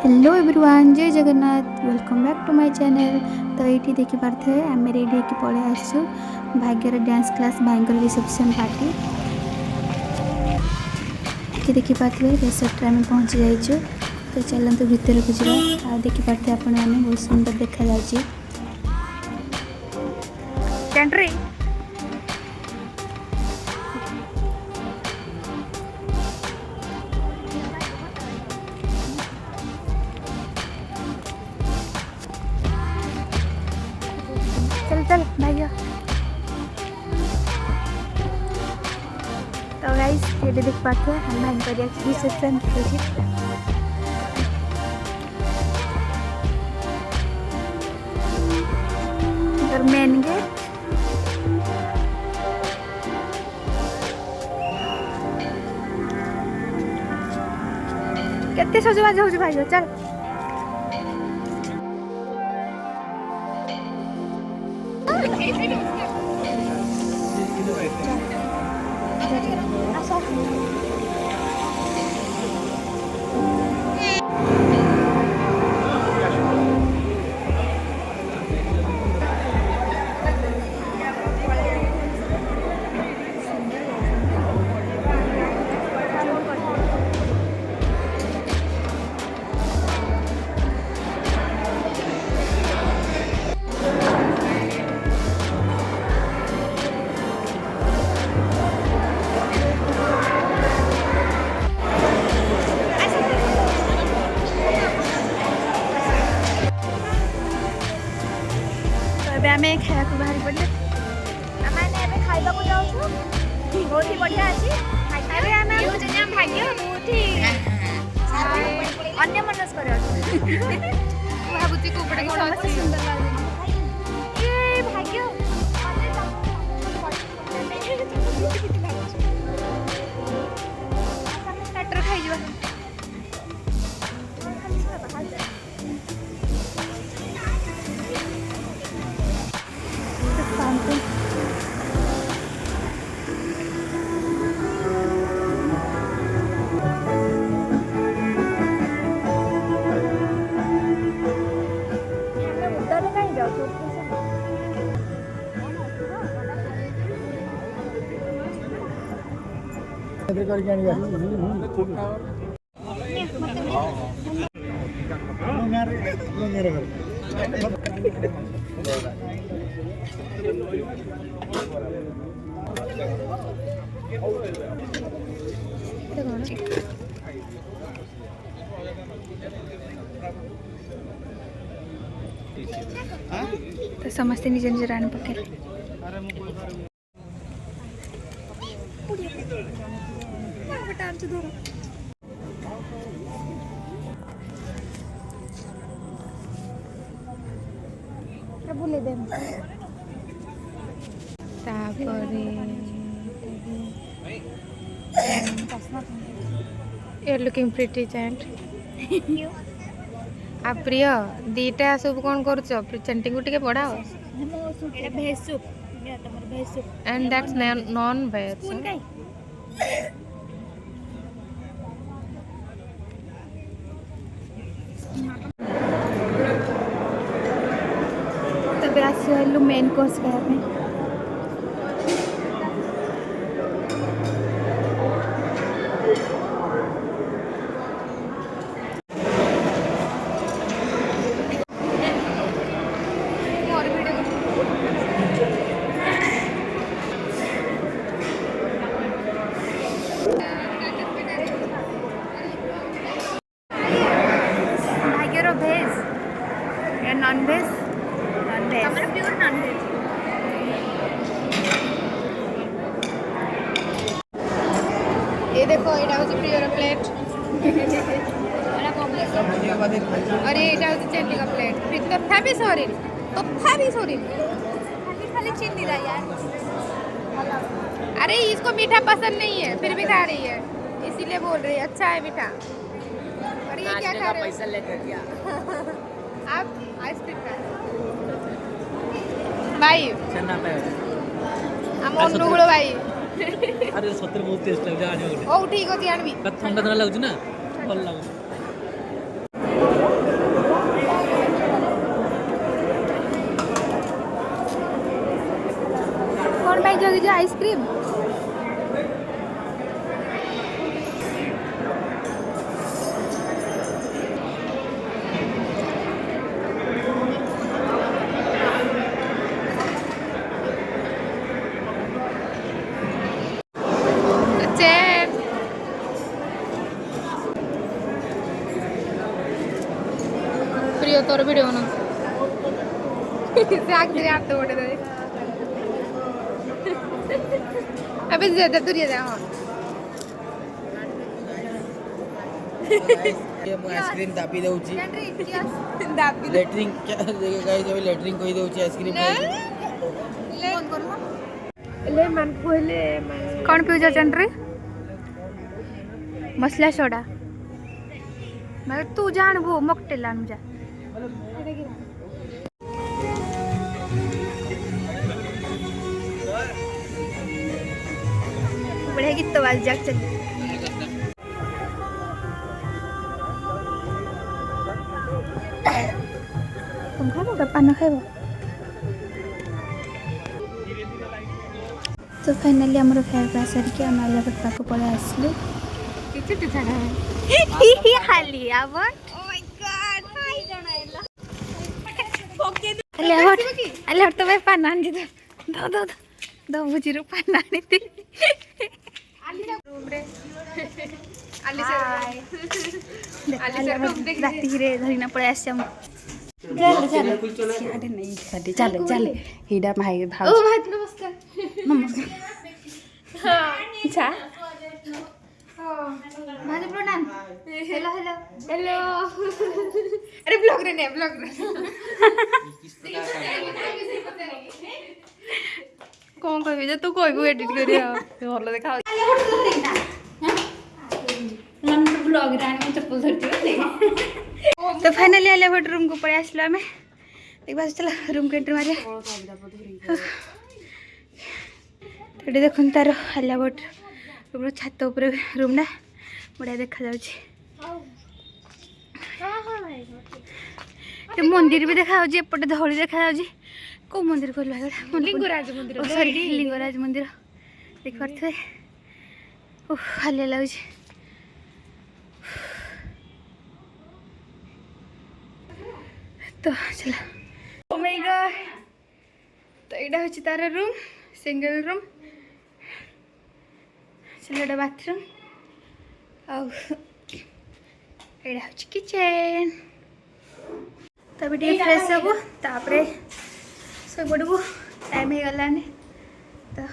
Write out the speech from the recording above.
Hello everyone, जय Jagannath. Welcome back to my channel. तो ये देखी पारे आम रेडी होकर पलि आसु भाग्यर डांस क्लास भाईर रिसेप्शन पार्टी। ये देखी पारे रिसोर्ट आम पहुँची जाइए। तो चलते भितर को जा देखी पारे आप बहुत सुंदर देखा जाए। चल चल भाई। तो गाइस ये देख पाते हैं हम भाई रिसेप्शन मेन गेट। केते सजबाज हो भाई चल। आम खाया बाहर पड़े आम खाइबा को जाऊँ बहुत ही बढ़िया अच्छी भाग्य बहुत ही अन्य मनस भावुची कोपड़े सुंदर ये भाग्य स्टार्टर खाई तो समस्ते निज निज आने पकड़ बुले दे You're looking pretty, giant. आ प्रिय दीटा सब कौन करुच प्रेजेंटिंग को टिके पढ़ाओ एटा भेज सूप या तमर भेज soup and that's non veg spoon काई तबे आसलु मेन कोर्स खाया पे नॉन वेज हमारा प्योर नॉन वेज ये देखो एटा होची प्योर प्लेट और एटा होची चटनी का प्लेट फिर तो फैबी सॉरी खाली चीनी दा यार। अरे इसको मीठा पसंद नहीं है फिर भी खा रही है इसीलिए बोल रही है अच्छा है मीठा। और ये क्या खा रहे हो पैसा लेकर क्या आप आइसक्रीम खा भाई हम अनुगुण भाई अरे सତରେ बहुत टेस्ट लागे आनी ओ ठीक अछि आनबी ठंडा ठंडा लागु ना भल लागु लगी जो आइसक्रीम प्रिय तोर वीडियो बना से आग तेरे हाथ तोड़ दे अबे ज्यादा दूर जा ये मैं आइसक्रीम दाबी दउची दाबी लेटरिंग क्या गाइस अभी लेटरिंग कहि दउची आइसक्रीम ले मन कोले कौन पियो चंद्री मसला सोडा मैं तू जान वो मॉकटेल आनु जा बड़े गीत तो बाज जाग चल तुम खाबो का पान खाबो तो फाइनली हमर खाଇବା सर के हम आला पप्पा को पळे आसले किछ तिथा ही खाली अब ओ माय गॉड हाय जणायला ओके अले हट तो भाई पान आनी दो बुझी रो पान आनी ती रूम रे आली सर रूम देख राती रे धरिना पळे आसे हम चल नहीं साडे चल हिडा भाई भाव ओ भाई नमस्कार अच्छा माझे प्रणाम हेलो हेलो हेलो अरे ब्लॉग रे ने ब्लॉग रे कौन कहबे जे तू कहबो एडिट करिया भलो देखा मन तो ब्लॉग रे आनी चप्पल धरती तो फाइनली आले बट रूम को पड़े आसला हमें एक बार चला रूम के एंट्री मारिया तो देखो तार आलिया बट रूम छात उपर रूम ना बढ़िया देखा जाउची मंदिर भी देखा एपटे धड़ी देखा जाउची को मंदिर कहल लिंगराज मंदिर सॉरी लिंगराज मंदिर देख पारथे ओह हालिया लाଗୁଛି तो चला ओ माय गॉड तो एटा होची तार रूम सिंगल रूम चलो बाथरूम और एटा होची किचन तब फ्रेश हबो तापरे सोई पड़बू टाइम हो गलानी तो